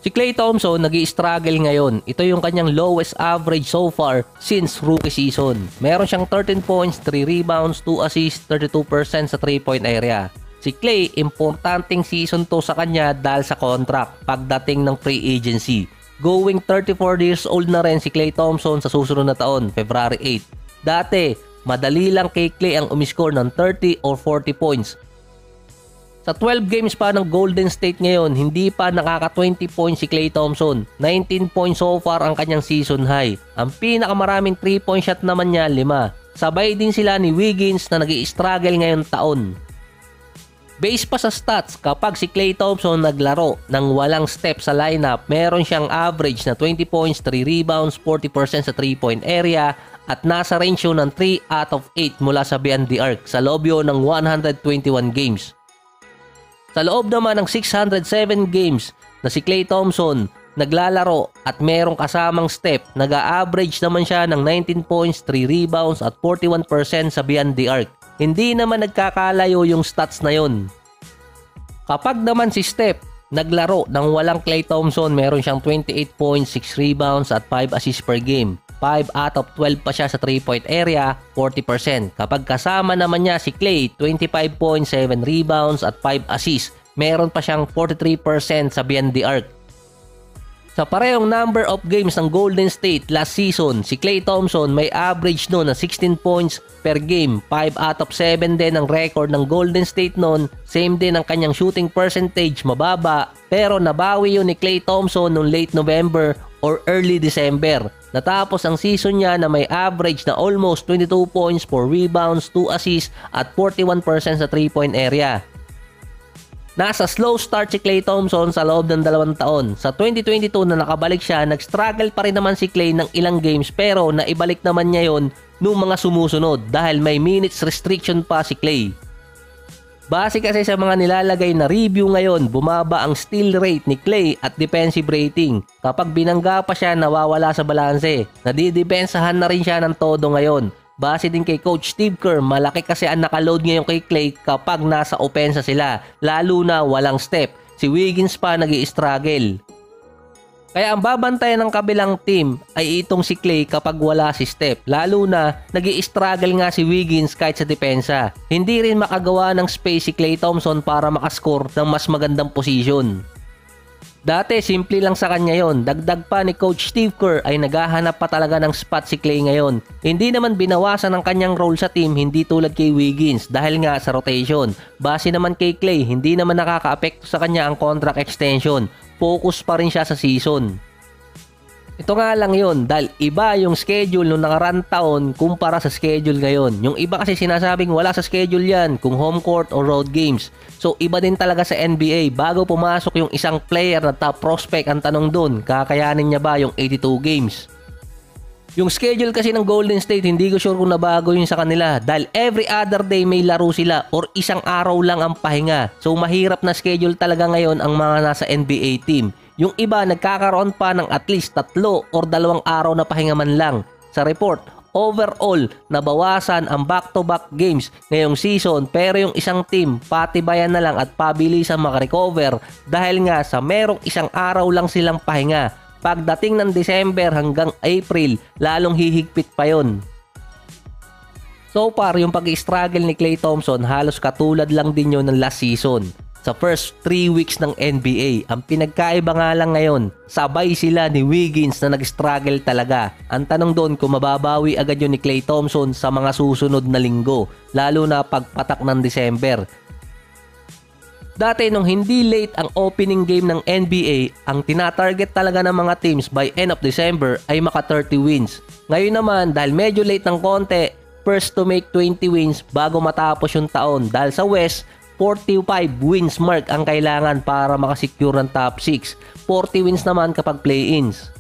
Si Klay Thompson nag-i-struggle ngayon. Ito yung kanyang lowest average so far since rookie season. Meron siyang 13 points, 3 rebounds, 2 assists, 32% sa 3-point area. Si Klay, importanteng season to sa kanya dahil sa contract pagdating ng free agency. Going 34 years old na rin si Klay Thompson sa susunod na taon, February 8. Dati, madali lang kay Klay ang umiscore ng 30 or 40 points. Sa 12 games pa ng Golden State ngayon, hindi pa nakaka-20 points si Klay Thompson. 19 points so far ang kanyang season high. Ang pinakamaraming 3-point shot naman niya, 5. Sabay din sila ni Wiggins na nag-i-struggle ngayon taon. Base pa sa stats, kapag si Klay Thompson naglaro ng walang step sa lineup, meron siyang average na 20 points, 3 rebounds, 40% sa 3-point area, at nasa range yun ng 3 out of 8 mula sa beyond the arc sa loob yun ng 121 games. Sa loob naman ng 607 games na si Klay Thompson naglalaro at merong kasamang step, nag-a-average naman siya ng 19 points, 3 rebounds at 41% sa beyond the arc. Hindi naman nagkakalayo yung stats na yun. Kapag naman si Steph naglaro ng walang Klay Thompson, meron siyang 28 points, 6 rebounds at 5 assists per game. 5 out of 12 pa siya sa 3-point area, 40%. Kapag kasama naman niya si Klay, 25 points, 7 rebounds at 5 assists. Meron pa siyang 43% sa beyond the arc. Sa parehong number of games ng Golden State last season, si Klay Thompson may average noon na 16 points per game. 5 out of 7 din ang record ng Golden State noon. Same din ang kanyang shooting percentage, mababa. Pero nabawi yun ni Klay Thompson noong late November or early December. Natapos ang season niya na may average na almost 22 points, 4 rebounds, 2 assists at 41% sa 3-point area. Nasa slow start si Klay Thompson sa loob ng 2 taon. Sa 2022 na nakabalik siya, nag-struggle pa rin naman si Klay ng ilang games pero naibalik naman niya yon nung mga sumusunod dahil may minutes restriction pa si Klay. Base kasi sa mga nilalagay na review ngayon, bumaba ang steal rate ni Klay at defensive rating. Kapag binangga pa siya, nawawala sa balanse. Nadidepensahan na rin siya ng todo ngayon. Base din kay Coach Steve Kerr, malaki kasi ang nakaload ngayon kay Klay kapag nasa opensa sila, lalo na walang step. Si Wiggins pa nag-i-struggle. Kaya ang babantayan ng kabilang team ay itong si Klay kapag wala si Steph. Lalo na nag-i-struggle nga si Wiggins kahit sa depensa. Hindi rin makagawa ng space si Klay Thompson para makascore ng mas magandang posisyon. Dati simple lang sa kanya yon. Dagdag pa ni Coach Steve Kerr ay naghahanap pa talaga ng spot si Klay ngayon. Hindi naman binawasan ang kanyang role sa team, hindi tulad kay Wiggins dahil nga sa rotation. Base naman kay Klay, hindi naman nakaka-apekto sa kanya ang contract extension. Focus pa rin siya sa season. Ito nga lang yun dahil iba yung schedule nung nakaraan taon kumpara sa schedule ngayon. Yung iba kasi sinasabing wala sa schedule yan kung home court or road games. So iba din talaga sa NBA. Bago pumasok yung isang player na top prospect, ang tanong dun, kakayanin niya ba yung 82 games? Yung schedule kasi ng Golden State, hindi ko sure kung nabago yun sa kanila dahil every other day may laro sila or isang araw lang ang pahinga. So mahirap na schedule talaga ngayon ang mga nasa NBA team. Yung iba nagkakaroon pa ng at least 3 or 2 araw na pahinga man lang. Sa report, overall, nabawasan ang back-to-back games ngayong season pero yung isang team patibayan na lang at pabilisan makarecover dahil nga sa merong isang araw lang silang pahinga. Pagdating ng December hanggang April, lalong hihigpit pa yon. So far, yung pag-struggle ni Klay Thompson halos katulad lang din yun ng last season. Sa first 3 weeks ng NBA, ang pinagkaiba nga lang ngayon, sabay sila ni Wiggins na nag-struggle talaga. Ang tanong doon kung mababawi agad yun ni Klay Thompson sa mga susunod na linggo, lalo na pagpatak ng December. Dati nung hindi late ang opening game ng NBA, ang tinatarget talaga ng mga teams by end of December ay maka 30 wins. Ngayon naman dahil medyo late ng konti, first to make 20 wins bago matapos yung taon dahil sa West, 45 wins mark ang kailangan para makasecure ng top 6. 40 wins naman kapag play-ins.